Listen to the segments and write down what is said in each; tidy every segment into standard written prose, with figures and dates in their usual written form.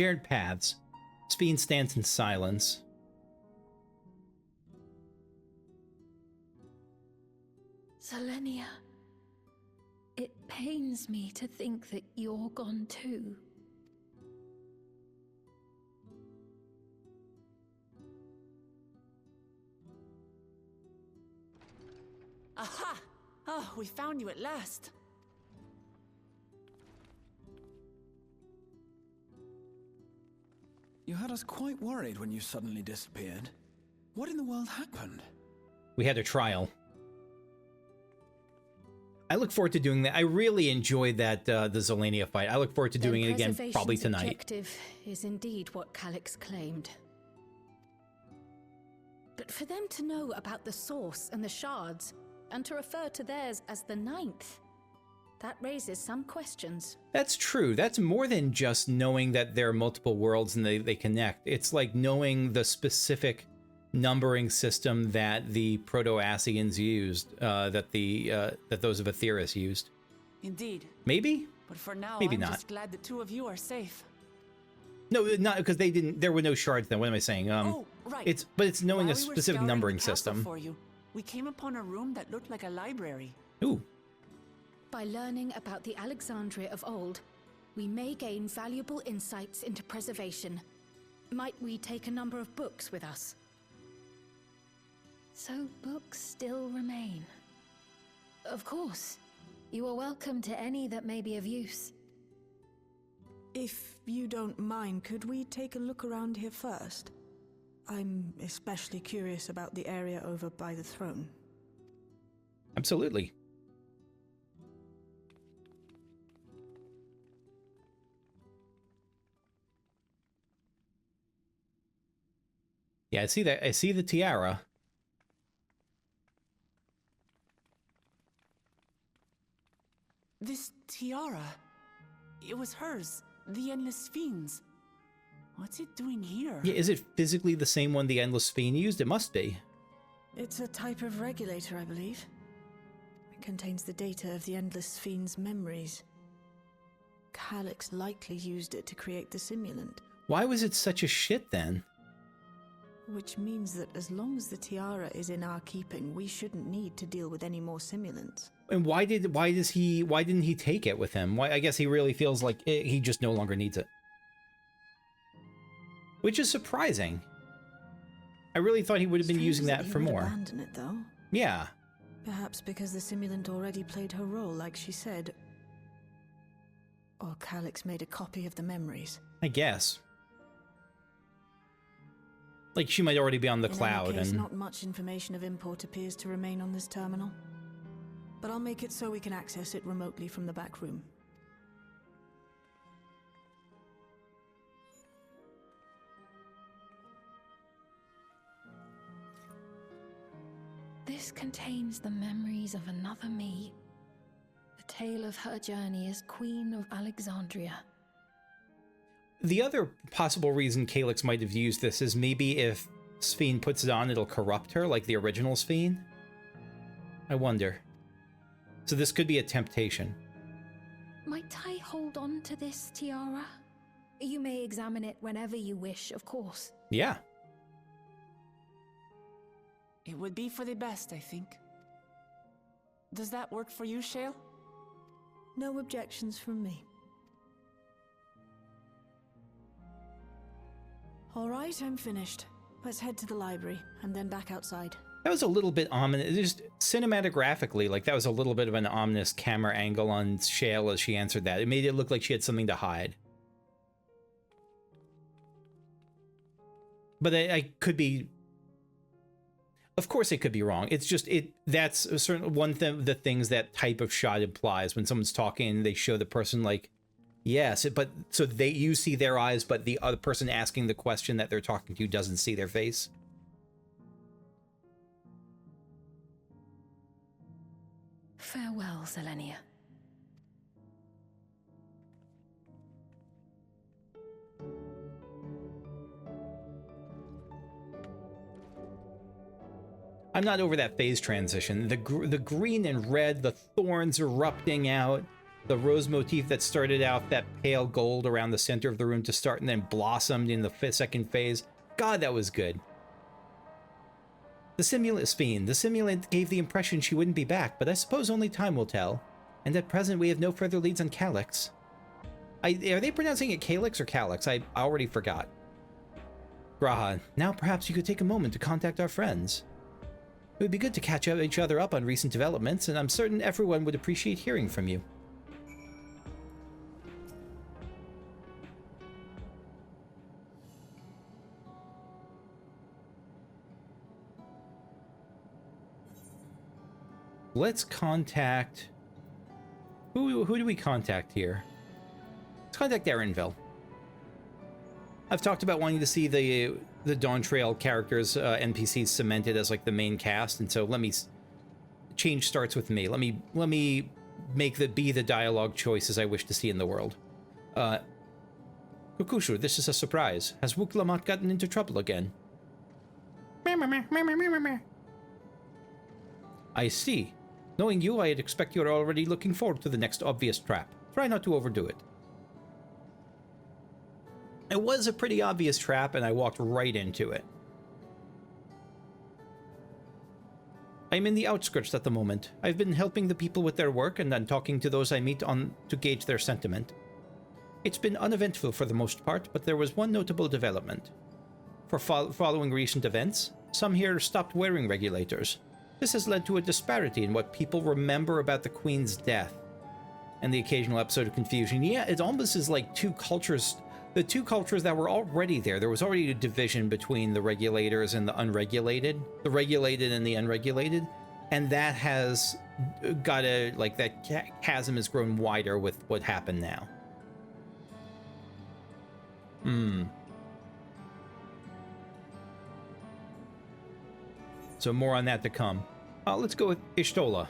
shared paths. Sphene stands in silence. Selenia, it pains me to think that you're gone too. Aha! Oh, we found you at last. You had us quite worried when you suddenly disappeared. What in the world happened? We had a trial. I look forward to doing that. I really enjoyed that, the Zelania fight. I look forward to doing it again probably tonight. Objective is indeed what Calyx claimed. But for them to know about the source and the shards, and to refer to theirs as the 9th, that raises some questions. That's true. That's more than just knowing that there are multiple worlds and they connect. It's like knowing the specific numbering system that the Proto-Ascians used, that those of Aetheris used. Indeed. Maybe? But for now, Maybe I'm not. just glad the two of you are safe. No, not because they didn't. There were no shards then. What am I saying? Oh, right. It's knowing While a we were specific scouring numbering the castle system. for you, we came upon a room that looked like a library. Ooh. By learning about the Alexandria of old, we may gain valuable insights into preservation. Might we take a number of books with us? So books still remain. Of course. You are welcome to any that may be of use. If you don't mind, could we take a look around here first? I'm especially curious about the area over by the throne. Absolutely. Yeah, I see that. I see the tiara. This tiara, it was hers, the Endless Fiend's. What's it doing here? Yeah, is it physically the same one the Endless Fiend used? It must be. It's a type of regulator, I believe. It contains the data of the Endless Fiend's memories. Calyx likely used it to create the simulant. Why was it such a shit then? Which means that as long as the tiara is in our keeping, we shouldn't need to deal with any more simulants. And why didn't he take it with him? Why? I guess he really feels like he just no longer needs it. Which is surprising. I really thought he would have been using that for more. Abandon it though. Yeah. Perhaps because the simulant already played her role, like she said. Or Calyx made a copy of the memories. I guess. Like she might already be on the cloud. In any case, and not much information of import appears to remain on this terminal. But I'll make it so we can access it remotely from the back room. This contains the memories of another me. The tale of her journey as Queen of Alexandria. The other possible reason Calyx might have used this is maybe if Sphene puts it on, it'll corrupt her like the original Sphene. I wonder. So this could be a temptation. Might I hold on to this tiara? You may examine it whenever you wish, of course. Yeah. It would be for the best, I think. Does that work for you, Shale? No objections from me. All right, I'm finished. Let's head to the library, and then back outside. That was a little bit ominous, just cinematographically, like that was a little bit of an ominous camera angle on Shale as she answered that. It made it look like she had something to hide. But I could be... Of course it could be wrong. It's just, that's a certain one thing, the things that type of shot implies. When someone's talking, they show the person like, yes, but so you see their eyes, but the other person asking the question that they're talking to doesn't see their face. Farewell, Selenia. I'm not over that phase transition. The green and red, the thorns erupting out, The rose motif that started out that pale gold around the center of the room to start and then blossomed in the second phase. God, that was good. The simulant gave the impression she wouldn't be back, but I suppose only time will tell. And at present, we have no further leads on Calyx. Are they pronouncing it Calyx or Calyx? I already forgot. Graha, now perhaps you could take a moment to contact our friends. It would be good to catch each other up on recent developments, and I'm certain everyone would appreciate hearing from you. Let's contact... Who do we contact here? Let's contact Erenville. I've talked about wanting to see the Dawntrail characters, NPCs cemented as like the main cast, and so let me... Change starts with me. Let me make the dialogue choices I wish to see in the world. Kukushu, this is a surprise. Has Wuk Lamat gotten into trouble again? I see. Knowing you, I'd expect you're already looking forward to the next obvious trap. Try not to overdo it. It was a pretty obvious trap, and I walked right into it. I'm in the outskirts at the moment. I've been helping the people with their work and then talking to those I meet to gauge their sentiment. It's been uneventful for the most part, but there was one notable development. Following recent events, some here stopped wearing regulators. This has led to a disparity in what people remember about the Queen's death, and the occasional episode of confusion. Yeah, it almost is like two cultures, the two cultures that were already there. There was already a division between the regulators and the unregulated, the regulated and the unregulated, and that has got a, like, that chasm has grown wider with what happened now. So more on that to come. Let's go with Ishtola.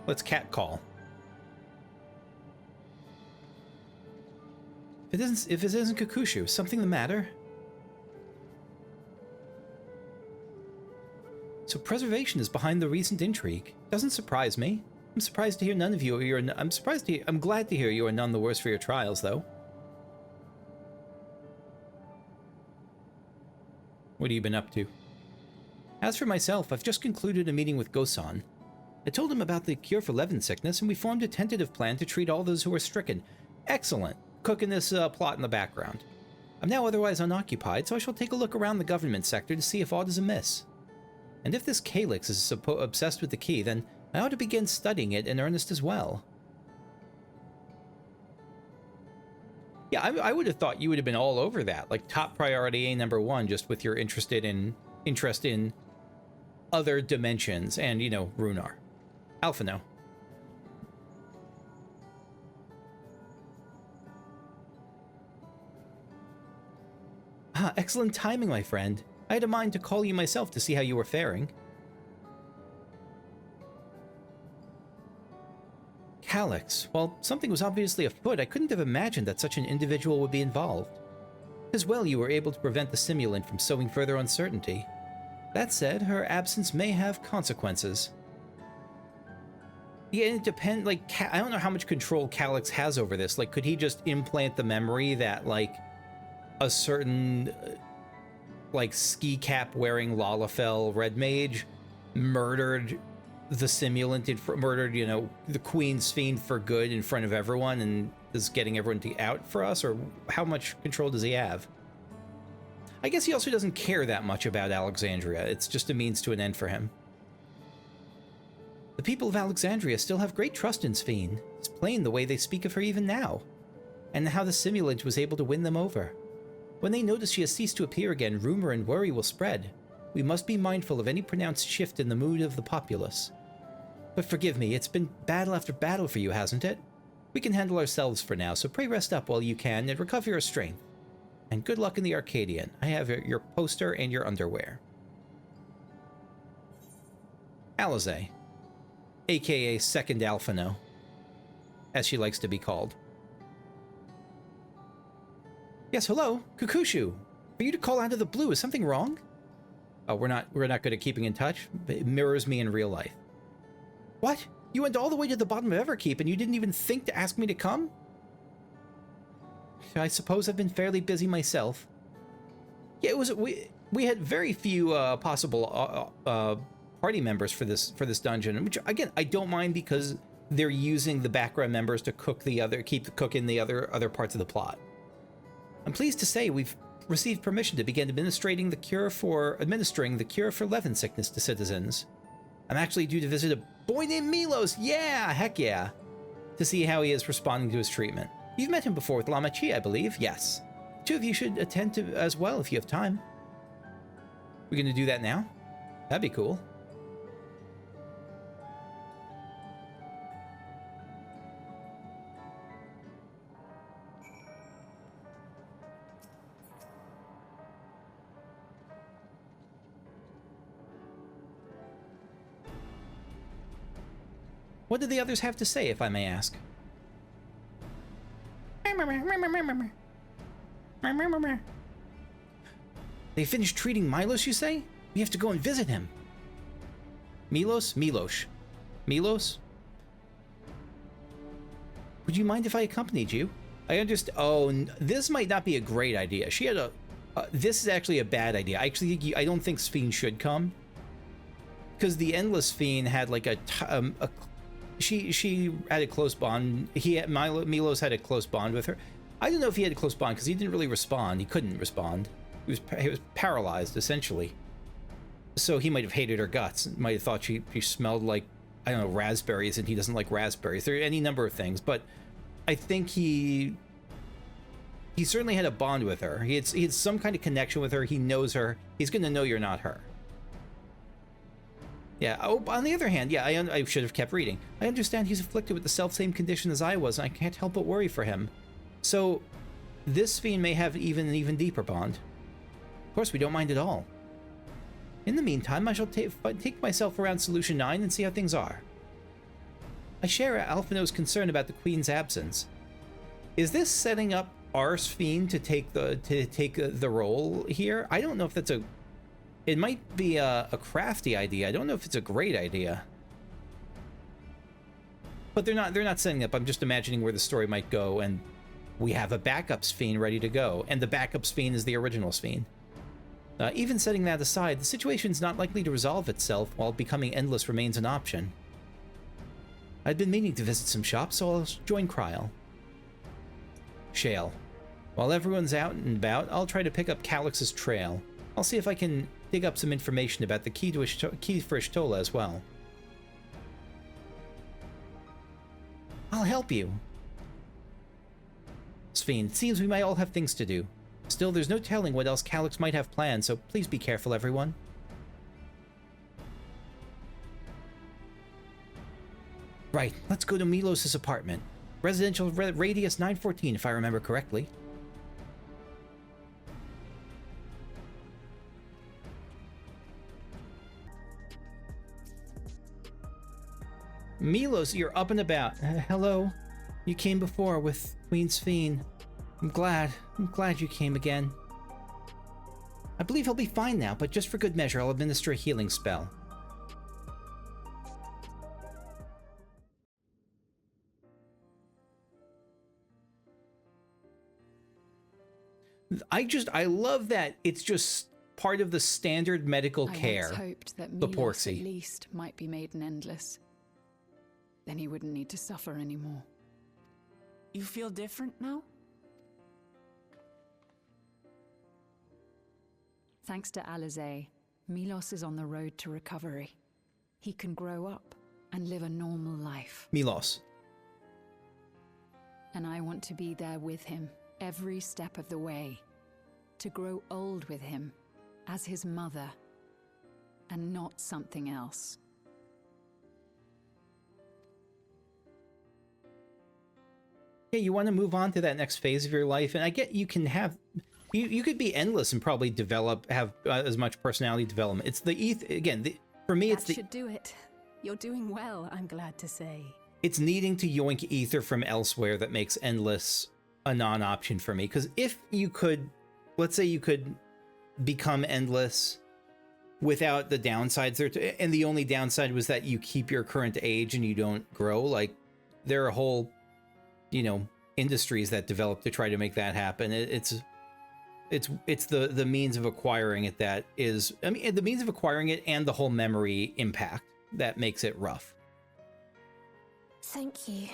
Let's catcall. If it isn't Kukushu, something the matter? So preservation is behind the recent intrigue. Doesn't surprise me. I'm surprised to hear none of you. I'm glad to hear you are none the worse for your trials, though. What have you been up to? As for myself, I've just concluded a meeting with Gosan. I told him about the cure for Levin sickness, and we formed a tentative plan to treat all those who are stricken. Excellent. Cooking this plot in the background. I'm now otherwise unoccupied, so I shall take a look around the government sector to see if aught is amiss. And if this Calyx is obsessed with the key, then I ought to begin studying it in earnest as well. Yeah, I would have thought you would have been all over that, like top priority #1, just with your interest in other dimensions and, you know, Runar. Alphino. Ah, excellent timing, my friend. I had a mind to call you myself to see how you were faring. Calyx. Well, something was obviously afoot. I couldn't have imagined that such an individual would be involved. As well, you were able to prevent the simulant from sowing further uncertainty. That said, her absence may have consequences. Yeah, it depends, like, I don't know how much control Calyx has over this. Like, could he just implant the memory that, like, a certain, like, ski cap wearing Lalafell red mage murdered the simulant, murdered, you know, the Queen's fiend for good in front of everyone and is getting everyone out for us? Or how much control does he have? I guess he also doesn't care that much about Alexandria. It's just a means to an end for him. The people of Alexandria still have great trust in Sphene. It's plain the way they speak of her even now, and how the simulant was able to win them over. When they notice she has ceased to appear again, rumor and worry will spread. We must be mindful of any pronounced shift in the mood of the populace. But forgive me, it's been battle after battle for you, hasn't it? We can handle ourselves for now, so pray rest up while you can and recover your strength. And good luck in the Arcadian. I have your poster and your underwear. Alize, aka Second Alphino, as she likes to be called. Yes, hello, Kukushu. For you to call out of the blue, is something wrong? Oh, we're not good at keeping in touch. It mirrors me in real life. What? You went all the way to the bottom of Everkeep and you didn't even think to ask me to come? I suppose I've been fairly busy myself. Yeah, we had very few possible party members for this dungeon, which again I don't mind because they're using the background members to keep cooking the other parts of the plot. I'm pleased to say we've received permission to begin administering the cure for Levin sickness to citizens. I'm actually due to visit a boy named Milos. Yeah, heck yeah, to see how he is responding to his treatment. You've met him before with Lamachi, I believe. Yes. Two of you should attend to as well if you have time. We're gonna do that now? That'd be cool. What did the others have to say, if I may ask? They finished treating Milos, you say? We have to go and visit him. Milos? Milos. Milos? Would you mind if I accompanied you? I understand. Oh, this might not be a great idea. She had a... this is actually a bad idea. I don't think Sphene should come. Because the Endless Sphene had like she had a close bond. Milos had a close bond with her. I don't know if he had a close bond because he didn't really respond. He couldn't respond. He was paralyzed essentially. So he might have hated her guts. Might have thought she smelled like, I don't know, raspberries, and he doesn't like raspberries. There are any number of things, but I think he certainly had a bond with her. He had some kind of connection with her. He knows her. He's going to know you're not her. Yeah, oh, on the other hand, yeah, I should have kept reading. I understand he's afflicted with the self-same condition as I was, and I can't help but worry for him. So, this Sphene may have an even deeper bond. Of course, we don't mind at all. In the meantime, I shall take myself around Solution 9 and see how things are. I share Alphino's concern about the Queen's absence. Is this setting up our Sphene to take the role here? I don't know if that's a... It might be a crafty idea. I don't know if it's a great idea. But they're not setting up. I'm just imagining where the story might go, and we have a backup Sphene ready to go, and the backup Sphene is the original Sphene. Even setting that aside, the situation's not likely to resolve itself while becoming endless remains an option. I'd been meaning to visit some shops, so I'll join Kryl. Shale. While everyone's out and about, I'll try to pick up Calyx's trail. I'll see if I can dig up some information about the key for Ishtola as well. I'll help you. Sphene, it seems we might all have things to do. Still, there's no telling what else Calyx might have planned, so please be careful, everyone. Right, let's go to Milos' apartment. Residential radius 914, if I remember correctly. Milos, you're up and about. Hello. You came before with Queen Sphene. I'm glad you came again. I believe he'll be fine now, but just for good measure, I'll administer a healing spell. I love that it's just part of the standard medical care. I once hoped that The Milos at Porksy. least might be made an endless. Then he wouldn't need to suffer anymore. You feel different now? Thanks to Alizé, Milos is on the road to recovery. He can grow up and live a normal life. Milos. And I want to be there with him every step of the way. To grow old with him as his mother and not something else. Yeah, you want to move on to that next phase of your life, and I get you can have... You could be endless and probably have as much personality development. It's the for me, it's That should do it. You're doing well, I'm glad to say. it's needing to yoink ether from elsewhere that makes endless a non-option for me. Because if you could, let's say you could become endless without the downsides there, and the only downside was that you keep your current age and you don't grow. Like, there are whole, you know, industries that develop to try to make that happen. It's the means of acquiring it that is, I mean, the means of acquiring it and the whole memory impact that makes it rough. Thank you,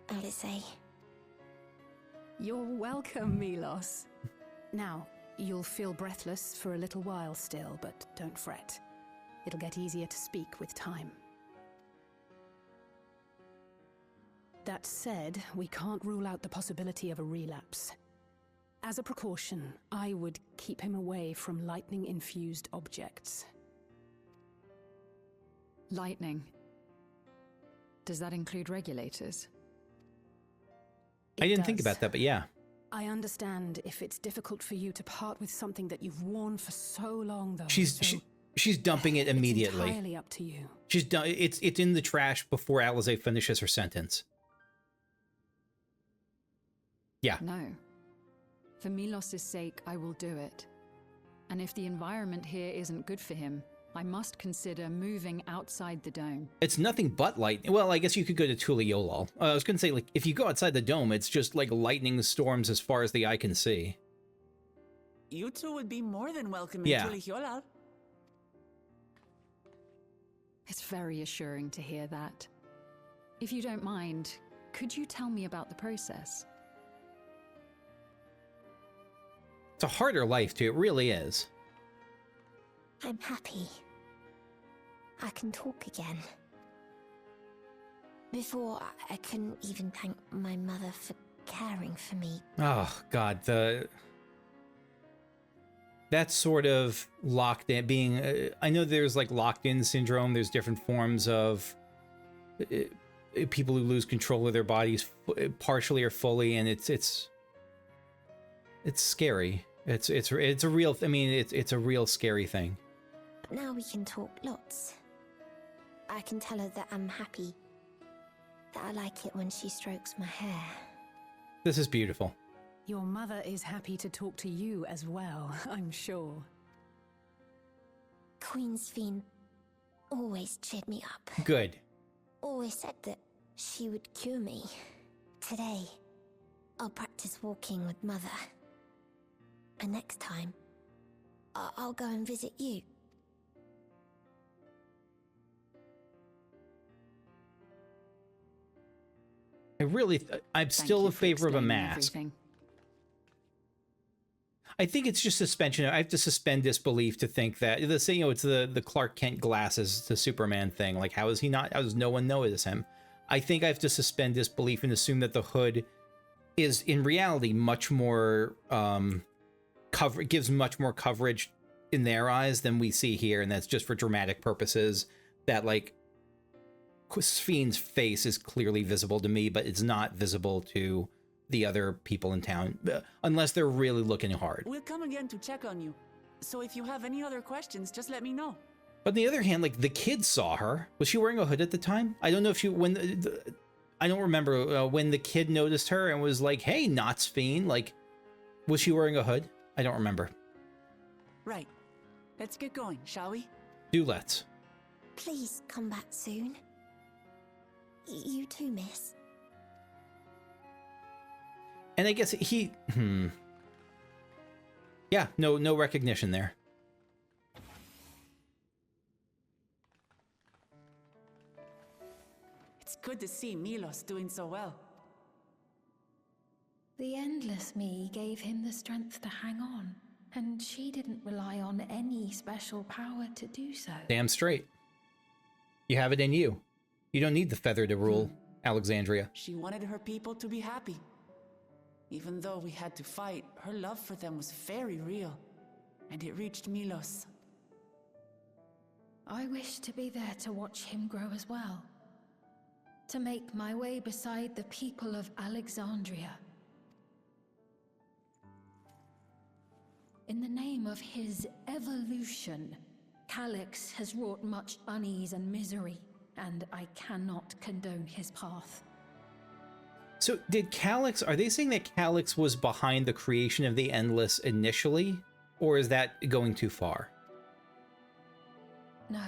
Alice. You're welcome, Milos. Now, you'll feel breathless for a little while still, but don't fret. It'll get easier to speak with time. That said, we can't rule out the possibility of a relapse. As a precaution, I would keep him away from lightning-infused objects. Lightning. Does that include regulators? I didn't It think does. about that, but yeah. I understand if it's difficult for you to part with something that you've worn for so long, though. She's dumping it immediately. It's entirely up to you. She's done. It's in the trash before Alize finishes her sentence. Yeah. No. For Milos' sake, I will do it. And if the environment here isn't good for him, I must consider moving outside the dome. It's nothing but light. Well, I guess you could go to Tuliolol. I was going to say, like, if you go outside the dome, it's just like lightning storms as far as the eye can see. You two would be more than welcome Yeah. in Tuliolal. It's very assuring to hear that. If you don't mind, could you tell me about the process? It's a harder life, too. It really is. I'm happy. I can talk again. Before, I couldn't even thank my mother for caring for me. Oh, God. That sort of locked in, being... I know there's, like, locked-in syndrome. There's different forms of people who lose control of their bodies partially or fully, and it's scary. It's a real... I mean, it's a real scary thing. But now we can talk lots. I can tell her that I'm happy. That I like it when she strokes my hair. This is beautiful. Your mother is happy to talk to you as well, I'm sure. Queen's Fiend always cheered me up. Good. Always said that she would cure me. Today, I'll practice walking with Mother. And next time, I'll go and visit you. I'm still in favor of a mask. I think it's just suspension. I have to suspend disbelief to think that it's the Clark Kent glasses, the Superman thing. Like, how is he not? How does no one notice him? I think I have to suspend disbelief and assume that the hood is in reality much more gives much more coverage in their eyes than we see here, and that's just for dramatic purposes. That, like, Fiend's face is clearly visible to me, but it's not visible to the other people in town, unless they're really looking hard. We'll come again to check on you. So if you have any other questions, just let me know. But on the other hand, like, the kid saw her. Was she wearing a hood at the time? I don't know if she, I don't remember when the kid noticed her and was like, hey, Knots Fiend, like, was she wearing a hood? I don't remember. Right. Let's get going, shall we? Do let's. Please come back soon. You too, miss. And I guess yeah, no recognition there. It's good to see Milos doing so well. The Endless Me gave him the strength to hang on, and she didn't rely on any special power to do so. Damn straight. You have it in you. You don't need the feather to rule Alexandria. She wanted her people to be happy. Even though we had to fight, her love for them was very real. And it reached Milos. I wish to be there to watch him grow as well. To make my way beside the people of Alexandria. In the name of his evolution, Calyx has wrought much unease and misery, and I cannot condone his path. So did Calyx, are they saying that Calyx was behind the creation of the Endless initially? Or is that going too far? No.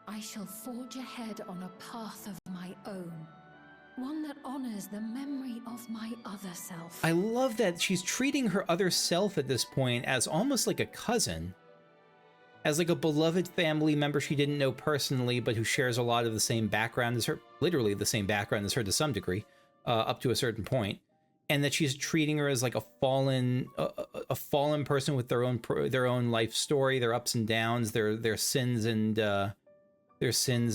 I shall forge ahead on a path of my own. One that honors the memory of my other self. I love that she's treating her other self at this point as almost like a cousin. As like a beloved family member she didn't know personally, but who shares a lot of the same background as her, literally the same background as her to some degree, up to a certain point. And that she's treating her as like a fallen person with their own life story, their ups and downs, their sins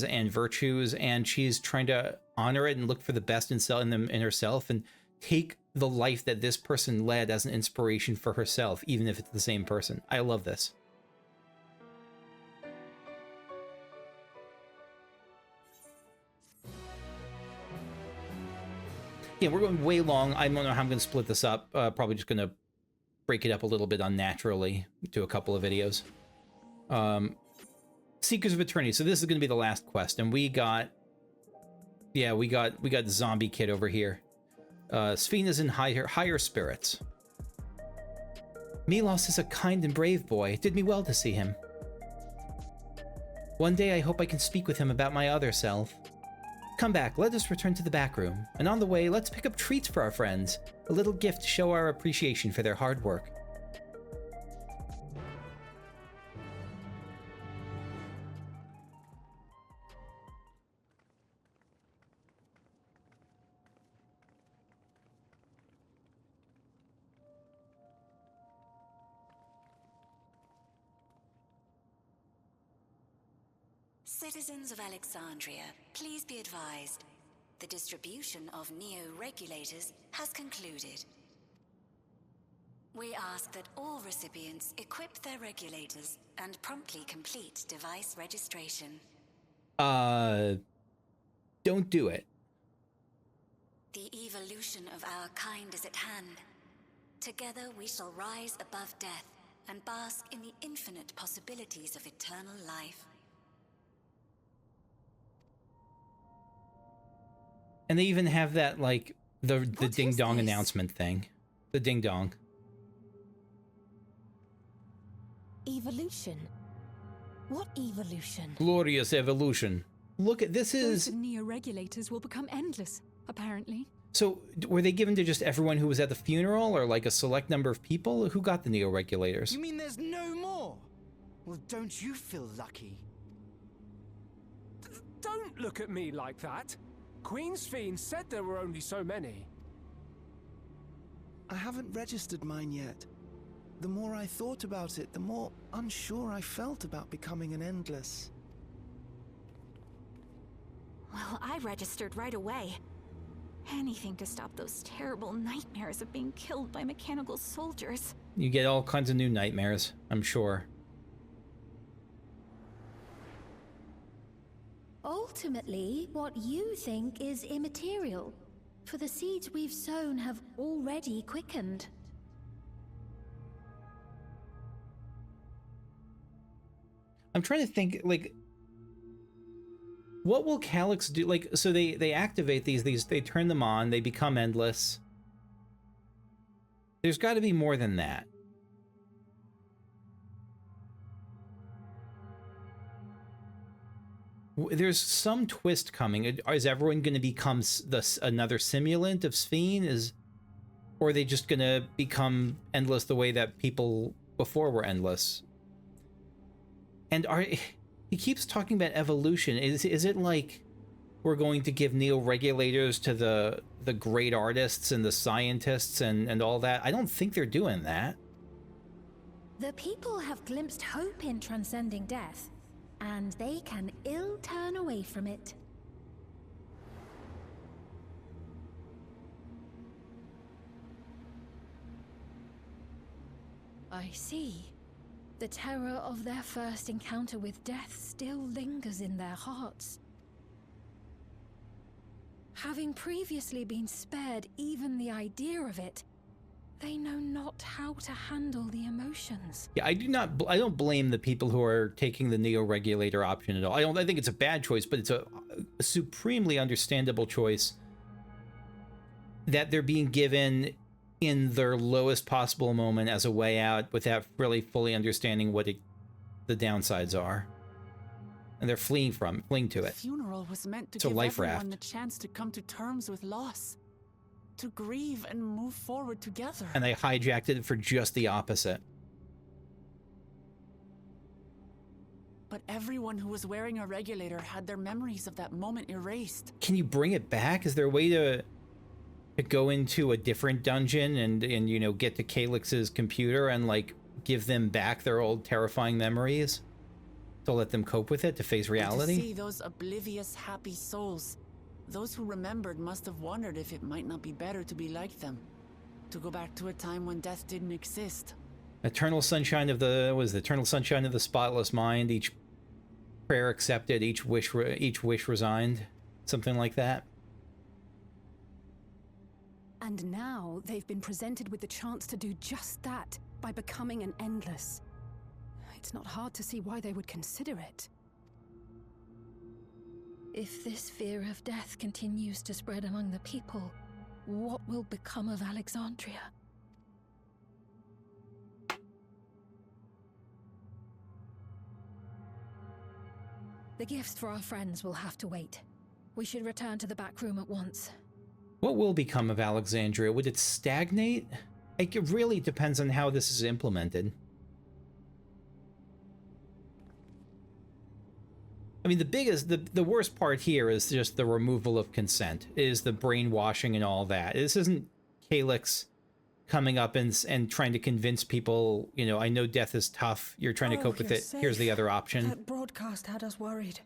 and virtues, and she's trying to honor it and look for the best in herself, and take the life that this person led as an inspiration for herself, even if it's the same person. I love this. Yeah, we're going way long. I don't know how I'm going to split this up. Probably just going to break it up a little bit unnaturally to a couple of videos. Seekers of Eternity. So this is going to be the last quest, and we got the zombie kid over here. Sphene is in higher spirits. Milos is a kind and brave boy. It did me well to see him. One day I hope I can speak with him about my other self. Come back, let us return to the back room. And on the way, let's pick up treats for our friends. A little gift to show our appreciation for their hard work. Citizens of Alexandria, please be advised. The distribution of neo-regulators has concluded. We ask that all recipients equip their regulators and promptly complete device registration. Don't do it. The evolution of our kind is at hand. Together we shall rise above death and bask in the infinite possibilities of eternal life. And they even have that, like, the ding-dong announcement thing. The ding-dong. Evolution? What evolution? Glorious evolution. Look at this is... Those neo-regulators will become endless, apparently. So, were they given to just everyone who was at the funeral, or like a select number of people? Who got the neo-regulators? You mean there's no more? Well, don't you feel lucky? Don't look at me like that. Queen Sphene said there were only so many. I haven't registered mine yet. The more I thought about it, the more unsure I felt about becoming an Endless. Well, I registered right away. Anything to stop those terrible nightmares of being killed by mechanical soldiers. You get all kinds of new nightmares, I'm sure. Ultimately, what you think is immaterial, for the seeds we've sown have already quickened. I'm trying to think, like, what will Calyx do? Like, so they activate these, they turn them on, they become endless. There's got to be more than that. There's some twist coming. Is everyone going to become another simulant of Sphene? Or are they just going to become endless the way that people before were endless? And he keeps talking about evolution. Is it like we're going to give neo-regulators to the great artists and the scientists and all that? I don't think they're doing that. The people have glimpsed hope in transcending death, and they can ill turn away from it. I see. The terror of their first encounter with death still lingers in their hearts. Having previously been spared even the idea of it, they know not how to handle the emotions. Yeah, I don't blame the people who are taking the neo-regulator option at all. I think it's a bad choice, but it's a supremely understandable choice that they're being given in their lowest possible moment as a way out without really fully understanding what the downsides are. and they're fleeing to The it. funeral was meant to It's a give life everyone raft. the chance to come to terms with loss, to grieve and move forward together. And they hijacked it for just the opposite. But everyone who was wearing a regulator had their memories of that moment erased. Can you bring it back? Is there a way to go into a different dungeon and you know, get to Calyx's computer and like give them back their old terrifying memories to let them cope with it, to face reality? And to see those oblivious, happy souls. Those who remembered must have wondered if it might not be better to be like them, to go back to a time when death didn't exist. Eternal sunshine of the eternal sunshine of the spotless mind. Each prayer accepted, each wish resigned, something like that. And now they've been presented with the chance to do just that by becoming an endless. It's not hard to see why they would consider it. If this fear of death continues to spread among the people, what will become of Alexandria? The gifts for our friends will have to wait. We should return to the back room at once. What will become of Alexandria? Would it stagnate? It really depends on how this is implemented. I mean, the worst part here is just the removal of consent, is the brainwashing and all that. This isn't Calyx coming up and trying to convince people, you know, I know death is tough, you're trying to cope with it, here's the other option. That broadcast had us worried.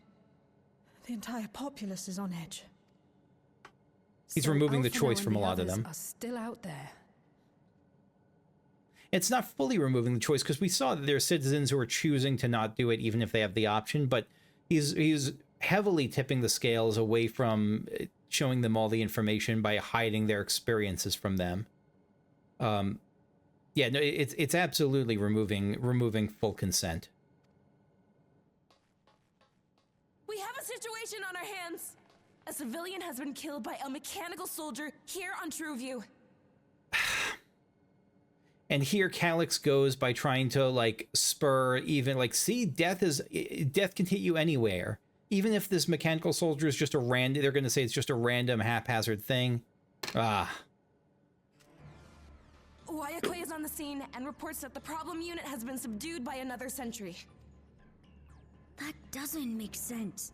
The entire populace is on edge. He's So removing the Alphinaud choice and from a the lot of others them. are still out there. It's not fully removing the choice, because we saw that there are citizens who are choosing to not do it even if they have the option, but he's heavily tipping the scales away from showing them all the information by hiding their experiences from them. Yeah, no, it's absolutely removing full consent. We have a situation on our hands. A civilian has been killed by a mechanical soldier here on Trueview. And here Calyx goes by trying to like spur even like, see, death can hit you anywhere. Even if this mechanical soldier is just a random, they're going to say it's just a random haphazard thing. Wayakwe is on the scene and reports that the problem unit has been subdued by another sentry. That doesn't make sense.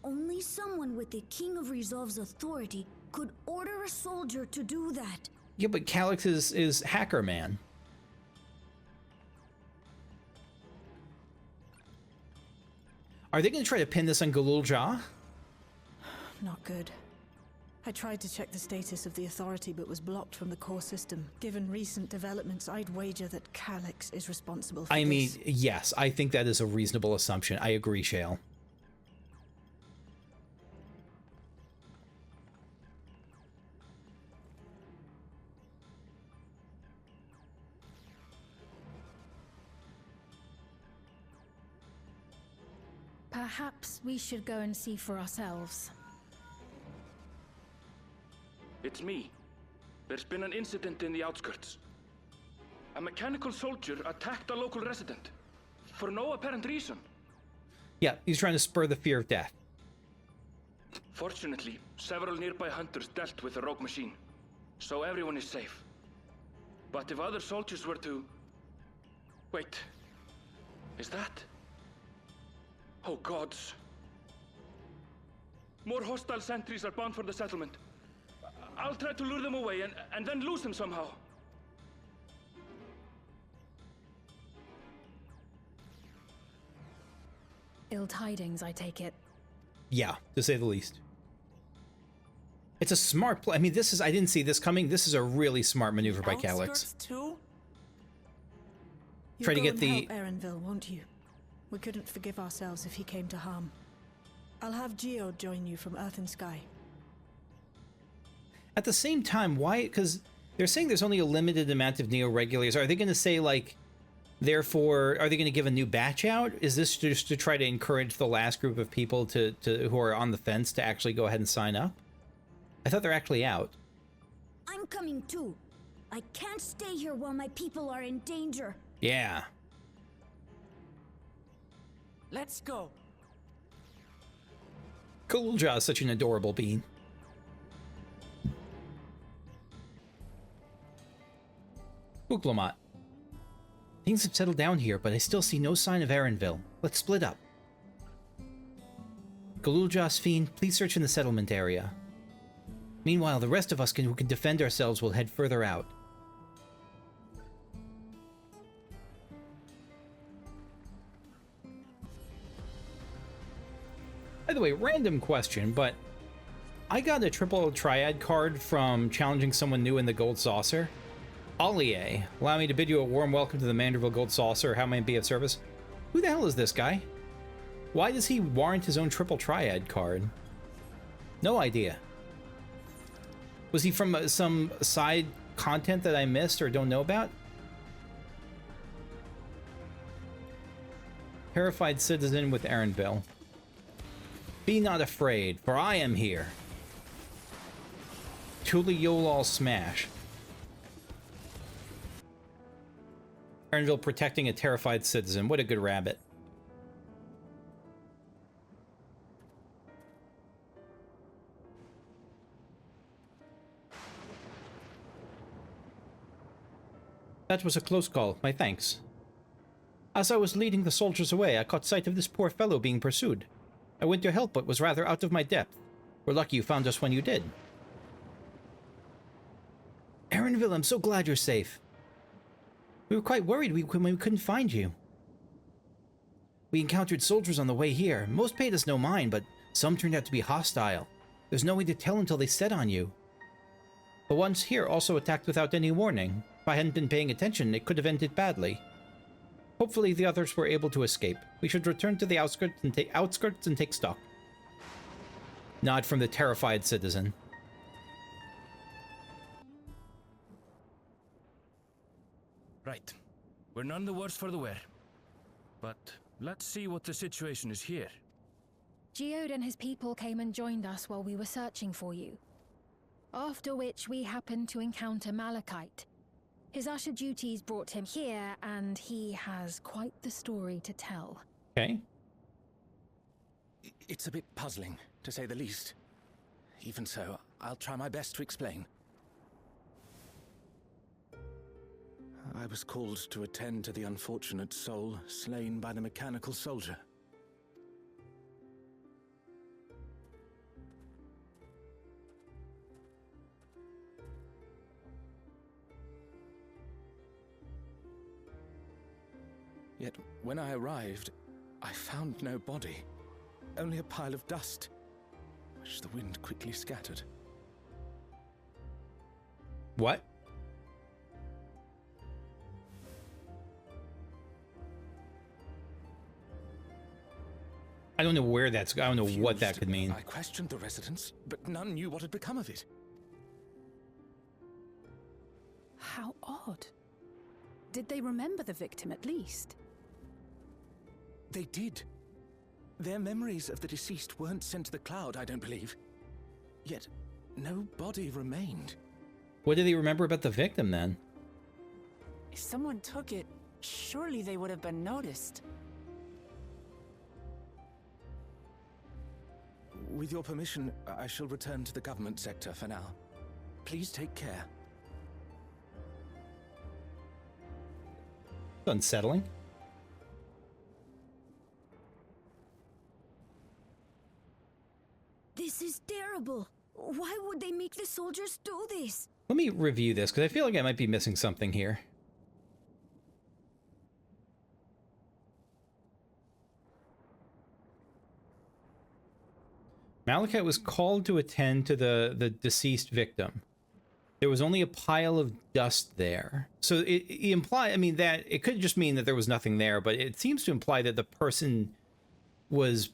Only someone with the King of Resolve's authority could order a soldier to do that. Yeah, but Calyx is Hacker Man. Are they going to try to pin this on Galul Jah? Not good. I tried to check the status of the authority but was blocked from the core system. Given recent developments, I'd wager that Calyx is responsible for I mean, this. yes, I think that is a reasonable assumption. I agree, Shale. Perhaps we should go and see for ourselves. It's me. There's been an incident in the outskirts. A mechanical soldier attacked a local resident. For no apparent reason. Yeah, he's trying to spur the fear of death. Fortunately, several nearby hunters dealt with the rogue machine. So everyone is safe. But if other soldiers were to... Wait. Is that... Oh gods. More hostile sentries are bound for the settlement. I'll try to lure them away and then lose them somehow. Ill tidings, I take it. Yeah, to say the least. It's a smart play. I mean, this is... I didn't see this coming. This is a really smart maneuver by Calyx. Too? Try to get the... Help Erenville, won't you? We couldn't forgive ourselves if he came to harm. I'll have Geo join you from Earth and Sky. At the same time, why? Because they're saying there's only a limited amount of Neo-Regulars. Are they going to say, like, therefore, are they going to give a new batch out? Is this just to try to encourage the last group of people to who are on the fence to actually go ahead and sign up? I thought they're actually out. I'm coming too. I can't stay here while my people are in danger. Yeah. Let's go. Kalulja is such an adorable bean. Wuk Lamat. Things have settled down here, but I still see no sign of Erenville. Let's split up. Galuljas Fiend, please search in the settlement area. Meanwhile, the rest of us who can defend ourselves will head further out. By the way, random question, but I got a triple triad card from challenging someone new in the Gold Saucer. Ollie, allow me to bid you a warm welcome to the Manderville Gold Saucer. How may I be of service? Who the hell is this guy? Why does he warrant his own triple triad card? No idea. Was he from some side content that I missed or don't know about? Terrified citizen with Erenville. Be not afraid, for I am here. Tuli Yolal Smash. Erenville protecting a terrified citizen. What a good rabbit. That was a close call. My thanks. As I was leading the soldiers away, I caught sight of this poor fellow being pursued. I went to help, but was rather out of my depth. We're lucky you found us when you did. Erenville, I'm so glad you're safe. We were quite worried when we couldn't find you. We encountered soldiers on the way here. Most paid us no mind, but some turned out to be hostile. There's no way to tell until they set on you. The ones here also attacked without any warning. If I hadn't been paying attention, it could have ended badly. Hopefully the others were able to escape. We should return to the outskirts and take stock. Nod from the terrified citizen. Right. We're none the worse for the wear. But let's see what the situation is here. Geode and his people came and joined us while we were searching for you. After which we happened to encounter Malachite. His usher duties brought him here, and he has quite the story to tell. Okay. It's a bit puzzling, to say the least. Even so, I'll try my best to explain. I was called to attend to the unfortunate soul slain by the mechanical soldier. Yet, when I arrived, I found no body. Only a pile of dust, which the wind quickly scattered. What? I don't know where that's... I don't know what that could mean. I questioned the residents, but none knew what had become of it. How odd. Did they remember the victim at least? They did. Their memories of the deceased weren't sent to the cloud, I don't believe. Yet, no body remained. What did he remember about the victim, then? If someone took it, surely they would have been noticed. With your permission, I shall return to the government sector for now. Please take care. Unsettling. This is terrible. Why would they make the soldiers do this? Let me review this, because I feel like I might be missing something here. Malachite was called to attend to the deceased victim. There was only a pile of dust there. So it implies, I mean, that it could just mean that there was nothing there, but it seems to imply that the person was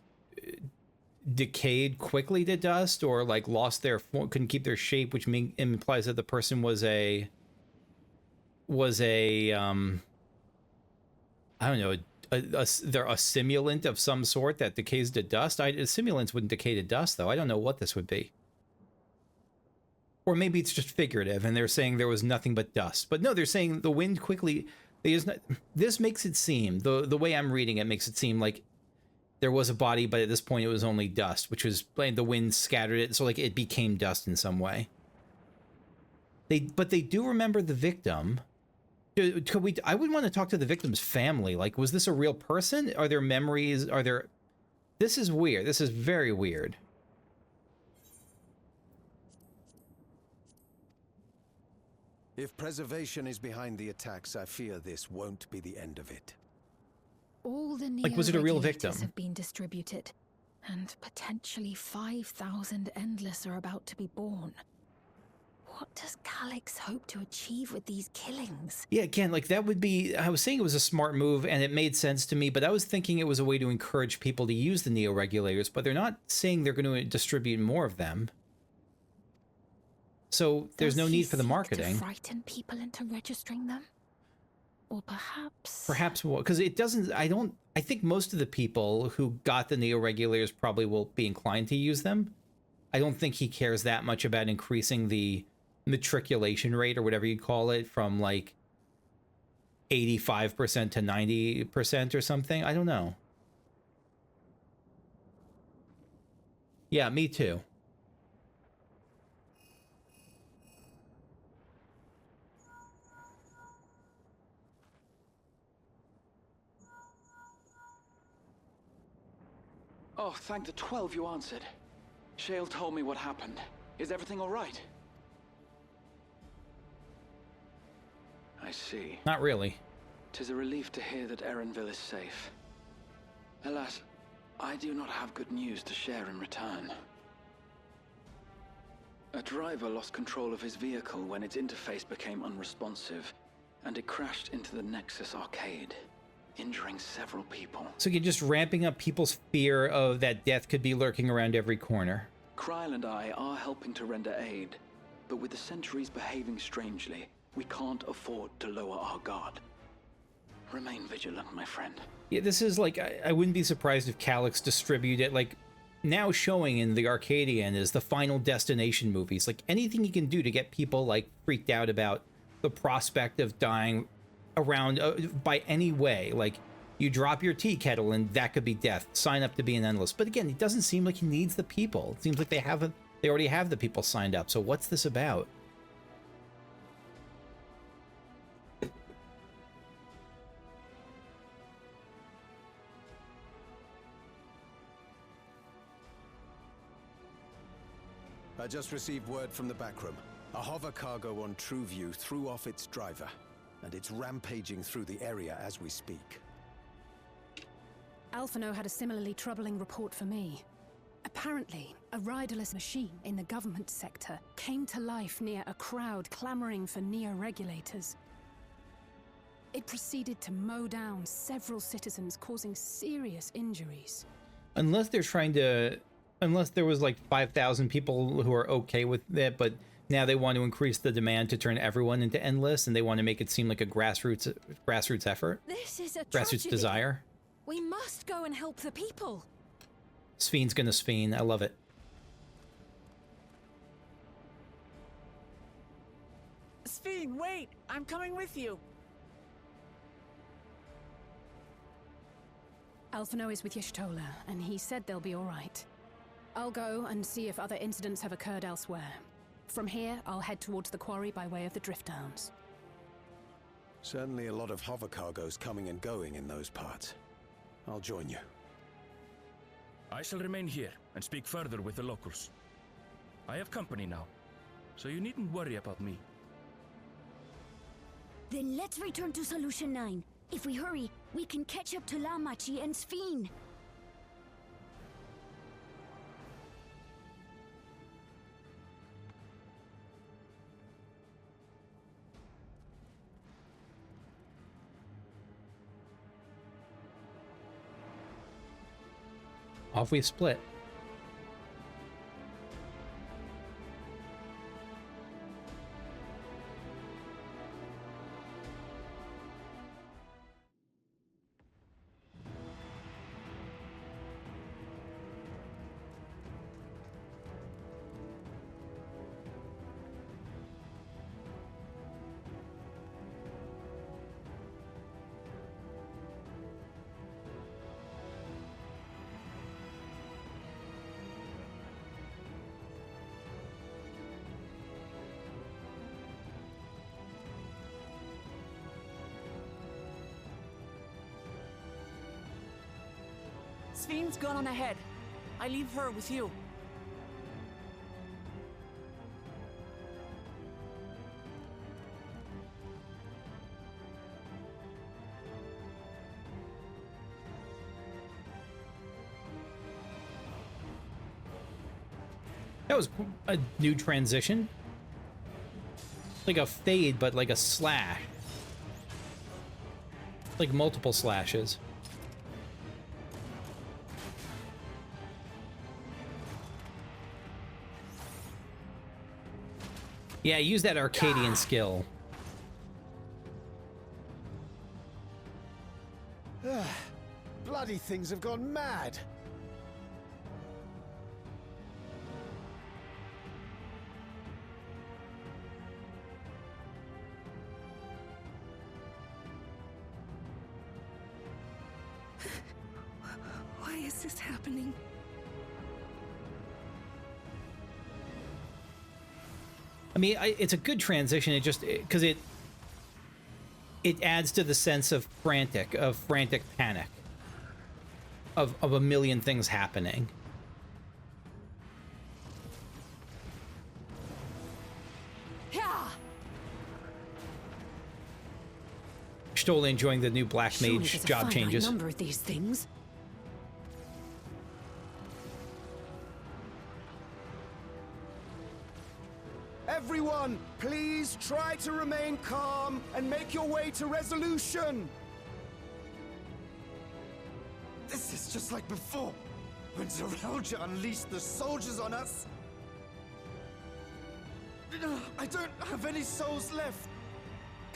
decayed quickly to dust, or like lost their form, couldn't keep their shape, which implies that the person was a I don't know, they're a simulant of some sort that decays to dust. Simulants wouldn't decay to dust, though. I don't know what this would be. Or maybe it's just figurative, and they're saying there was nothing but dust. But no, they're saying the wind quickly... This makes it seem, the way I'm reading it makes it seem like there was a body, but at this point it was only dust, which was like the wind scattered it, so like it became dust in some way. But they do remember the victim. Could we? I would want to talk to the victim's family. Like, was this a real person? Are there memories? Are there? This is weird. This is very weird. If preservation is behind the attacks, I fear this won't be the end of it. All the Like, was it a real neo-regulators victim? have been distributed, and potentially 5,000 Endless are about to be born. What does Calyx hope to achieve with these killings? Yeah, again, like that would be, I was saying it was a smart move and it made sense to me, but I was thinking it was a way to encourage people to use the neo-regulators, but they're not saying they're going to distribute more of them. So there's Does no he need for the seek marketing. to frighten people into registering them? Or perhaps... Perhaps, because it doesn't, I think most of the people who got the neo-regulators probably will be inclined to use them. I don't think he cares that much about increasing the matriculation rate or whatever you call it from like 85% to 90% or something. I don't know. Yeah, me too. Oh, thank the 12 you answered. Shale told me what happened. Is everything all right? I see. Not really. 'Tis a relief to hear that Erenville is safe. Alas, I do not have good news to share in return. A driver lost control of his vehicle when its interface became unresponsive, and it crashed into the Nexus arcade, injuring several people. So you're just ramping up people's fear of that death could be lurking around every corner. Kryl and I are helping to render aid, but with the sentries behaving strangely, we can't afford to lower our guard. Remain vigilant, my friend. Yeah, this is like, I wouldn't be surprised if Calyx distributed, like, now showing in the Arcadian is the Final Destination movies. Like, anything you can do to get people, like, freaked out about the prospect of dying around by any way. Like, you drop your tea kettle and that could be death. Sign up to be an Endless. But again, it doesn't seem like he needs the people. It seems like they already have the people signed up. So what's this about? I just received word from the backroom. A hover cargo on TrueView threw off its driver, and it's rampaging through the area as we speak. Alphino had a similarly troubling report for me. Apparently, a riderless machine in the government sector came to life near a crowd clamoring for neo-regulators. It proceeded to mow down several citizens, causing serious injuries. Unless they're trying to... Unless there was like 5,000 people who are okay with it, but now they want to increase the demand to turn everyone into Endless, and they want to make it seem like a grassroots effort. This is a grassroots tragedy. desire. We must go and help the people. Sphene gonna Sphene. I love it. Sphene, wait! I'm coming with you! Alphino is with Y'shtola, and he said they'll be all right. I'll go and see if other incidents have occurred elsewhere. From here, I'll head towards the quarry by way of the Drift Downs. Certainly a lot of hover cargoes coming and going in those parts. I'll join you. I shall remain here and speak further with the locals. I have company now, so you needn't worry about me. Then let's return to Solution 9. If we hurry, we can catch up to Lamachi and Sphene. Off we split. Sphne's gone on ahead. I leave her with you. That was a new transition. Like a fade, but like a slash. Like multiple slashes. Yeah, use that Arcadian skill. Bloody things have gone mad. Why is this happening? I mean, it's a good transition. It just because it adds to the sense of frantic panic, of a million things happening. Yeah. Totally enjoying the new Black Mage job changes. Number of these things. Everyone, please try to remain calm and make your way to resolution. This is just like before, when Zerelja unleashed the soldiers on us. I don't have any souls left.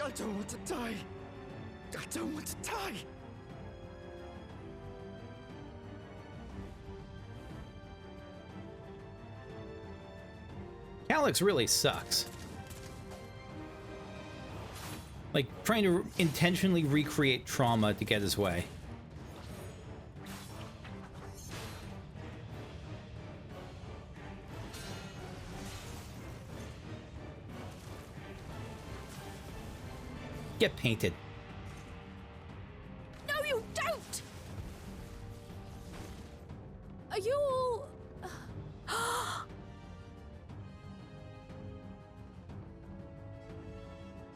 I don't want to die. I don't want to die. Calyx really sucks. Like, trying to intentionally recreate trauma to get his way. Get painted. No, you don't! Are you all...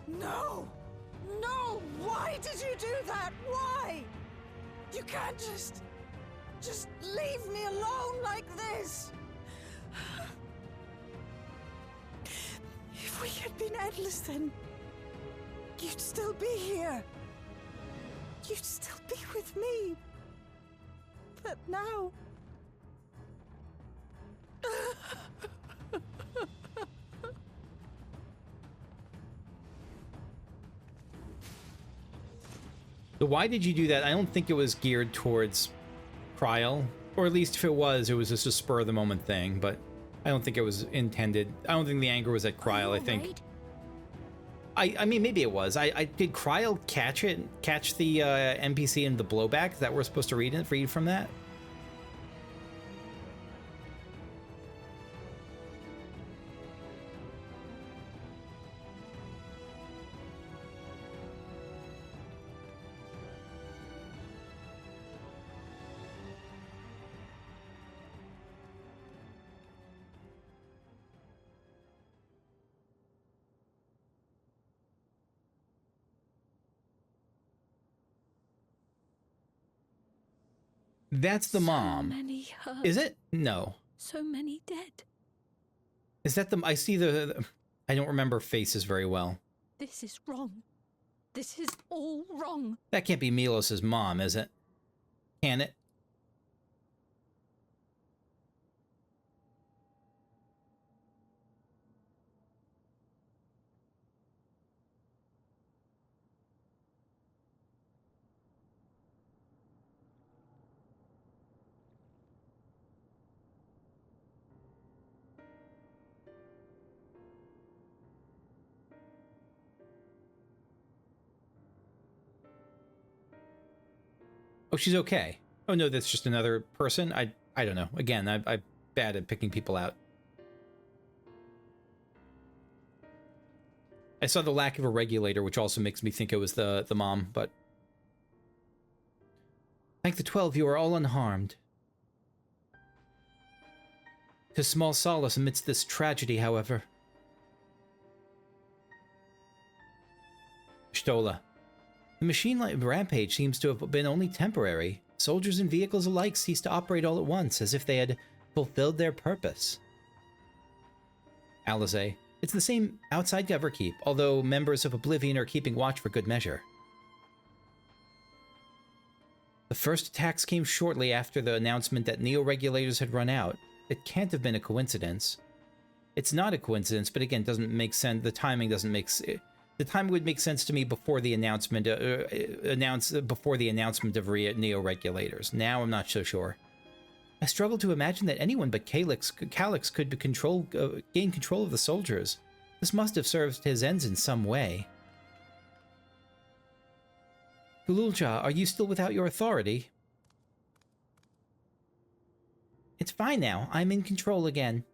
No! No! Why did you do that? Why? You can't just leave me alone like this! If we had been endless, then you'd still be here. You'd still be with me. But now... So why did you do that? I don't think it was geared towards Kryl, or at least if it was just a spur of the moment thing, but I don't think it was intended. I don't think the anger was at Kryl, I think. Right? I mean, maybe it was. Did Kryl catch the NPC in the blowback that we're supposed to read from that? That's the mom. So many hurt. Is it? No. So many dead. Is that the... I see the... I don't remember faces very well. This is wrong. This is all wrong. That can't be Milos's mom, is it? Can it? Oh, she's okay. Oh no, that's just another person. I don't know. Again, I'm bad at picking people out. I saw the lack of a regulator, which also makes me think it was the mom, but... Thank the 12, you are all unharmed. 'Tis small solace amidst this tragedy, however. Stola. The machine-like rampage seems to have been only temporary. Soldiers and vehicles alike ceased to operate all at once, as if they had fulfilled their purpose. Alizé. It's the same outside Everkeep, although members of Oblivion are keeping watch for good measure. The first attacks came shortly after the announcement that Neo-Regulators had run out. It can't have been a coincidence. It's not a coincidence, but again, doesn't make sense. The timing doesn't make sense. The timing would make sense to me before the announcement, before the announcement of Neo-Regulators. Now I'm not so sure. I struggle to imagine that anyone but Calyx could gain control of the soldiers. This must have served his ends in some way. Gululja, are you still without your authority? It's fine now. I'm in control again.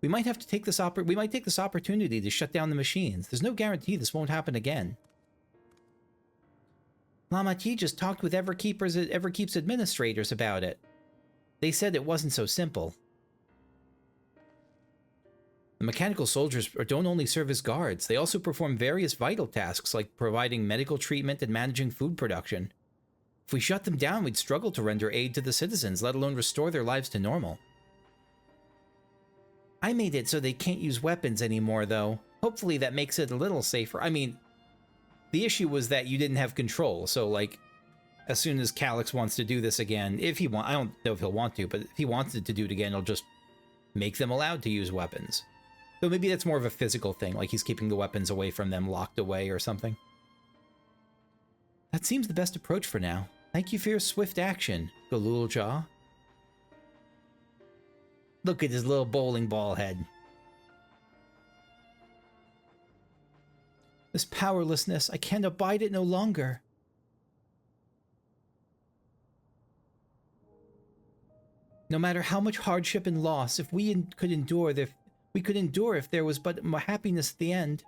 We might have to take this opportunity to shut down the machines. There's no guarantee this won't happen again. Lamat just talked with Everkeep's administrators about it. They said it wasn't so simple. The mechanical soldiers don't only serve as guards, they also perform various vital tasks like providing medical treatment and managing food production. If we shut them down, we'd struggle to render aid to the citizens, let alone restore their lives to normal. I made it so they can't use weapons anymore, though. Hopefully that makes it a little safer. I mean, the issue was that you didn't have control, so, like, as soon as Calyx wants to do this again, if he wants, I don't know if he'll want to, but if he wanted to do it again, he'll just make them allowed to use weapons. So maybe that's more of a physical thing, like he's keeping the weapons away from them, locked away or something. That seems the best approach for now. Thank you for your swift action, Gululja. Look at his little bowling ball head. This powerlessness, I can't abide it no longer. No matter how much hardship and loss, if we could endure if there was but happiness at the end.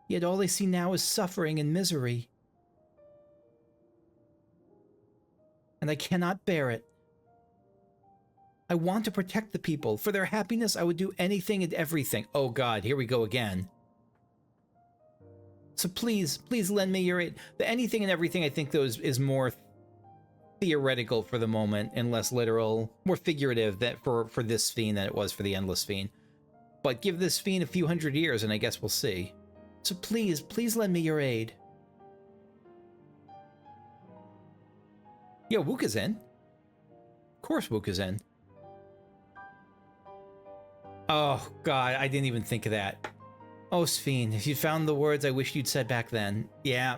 Yet all I see now is suffering and misery. And I cannot bear it. I want to protect the people. For their happiness, I would do anything and everything. Oh God, here we go again. So please, please lend me your aid. The anything and everything, I think, though, is more theoretical for the moment and less literal, more figurative that for this fiend than it was for the Endless Fiend. But give this fiend a few hundred years and I guess we'll see. So please, please lend me your aid. Yo, Wuk is in. Of course Wuk is in. Oh, God, I didn't even think of that. Oh, Sphene, if you'd found the words I wished you'd said back then. Yeah.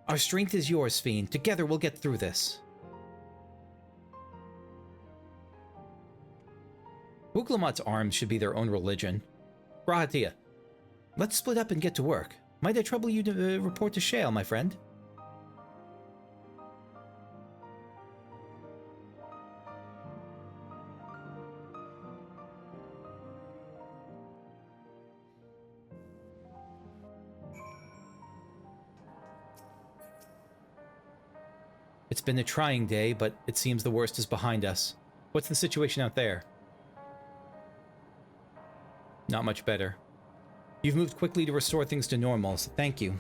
Our strength is yours, Sphene. Together we'll get through this. Wuk Lamat's arms should be their own religion. Rahatia, let's split up and get to work. Might I trouble you to report to Shale, my friend? It's been a trying day, but it seems the worst is behind us. What's the situation out there? Not much better. You've moved quickly to restore things to normal, so thank you.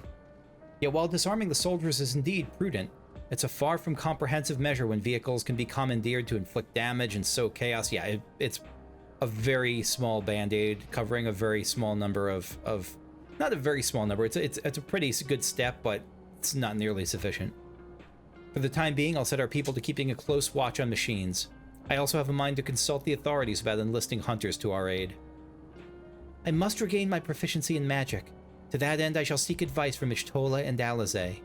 Yet while disarming the soldiers is indeed prudent, it's a far from comprehensive measure when vehicles can be commandeered to inflict damage and sow chaos. Yeah, it's a very small band-aid covering a very small number of not a very small number. It's a pretty good step, but it's not nearly sufficient. For the time being, I'll set our people to keeping a close watch on machines. I also have a mind to consult the authorities about enlisting hunters to our aid. I must regain my proficiency in magic. To that end, I shall seek advice from Ishtola and Alizé.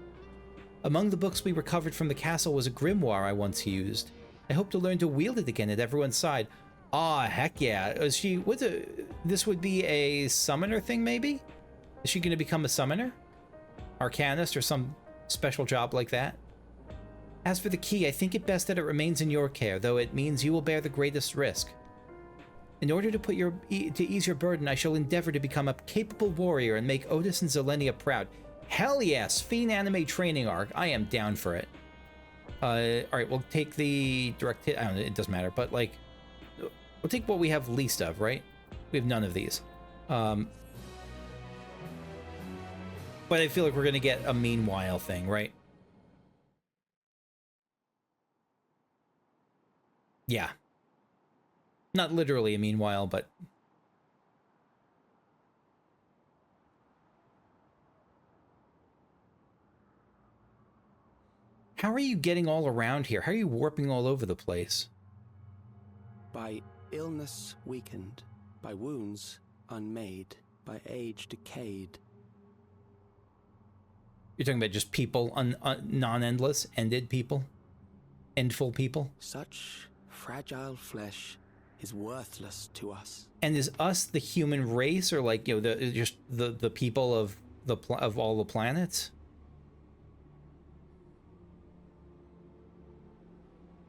Among the books we recovered from the castle was a grimoire I once used. I hope to learn to wield it again at everyone's side. Ah, heck yeah. This would be a summoner thing, maybe? Is she going to become a summoner? Arcanist or some special job like that? As for the key, I think it best that it remains in your care, though it means you will bear the greatest risk. In order to ease your burden, I shall endeavor to become a capable warrior and make Otis and Zelenia proud. Hell yes! Fiend anime training arc. I am down for it. All right, we'll take the direct hit. I don't know, it doesn't matter, but like, we'll take what we have least of, right? We have none of these. But I feel like we're gonna get a meanwhile thing, right? Yeah. Not literally a meanwhile, but... How are you getting all around here? How are you warping all over the place? By illness weakened, by wounds unmade, by age decayed. You're talking about just people, non-endless, ended people? Endful people? Such fragile flesh is worthless to us. And is us the human race, or like, you know, just the people of all the planets?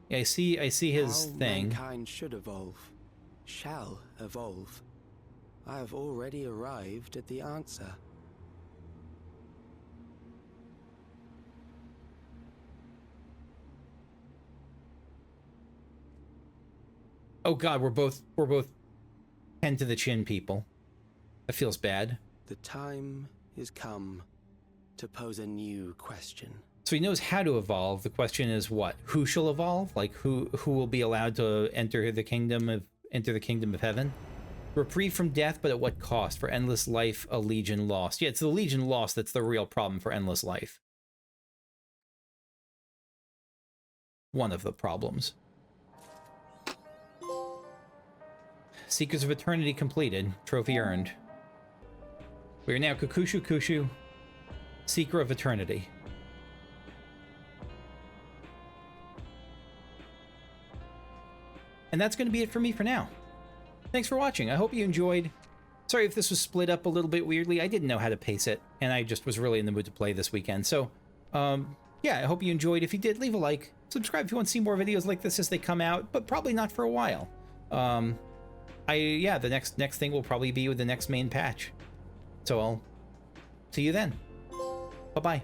Yeah, I see his thing. Mankind should evolve, shall evolve. I have already arrived at the answer. Oh God, we're both 10 to the chin people. That feels bad. The time is come to pose a new question. So he knows how to evolve. The question is what? Who shall evolve? Like who will be allowed to enter the kingdom of heaven? Reprieve from death, but at what cost? For endless life, a legion lost. Yeah, it's the legion lost that's the real problem for endless life. One of the problems. Seekers of Eternity completed. Trophy earned. We are now Kukushu, Seeker of Eternity. And that's going to be it for me for now. Thanks for watching. I hope you enjoyed. Sorry if this was split up a little bit weirdly. I didn't know how to pace it, and I just was really in the mood to play this weekend. So, yeah, I hope you enjoyed. If you did, leave a like. Subscribe if you want to see more videos like this as they come out, but probably not for a while. Yeah, the next thing will probably be with the next main patch. So I'll see you then. Bye-bye.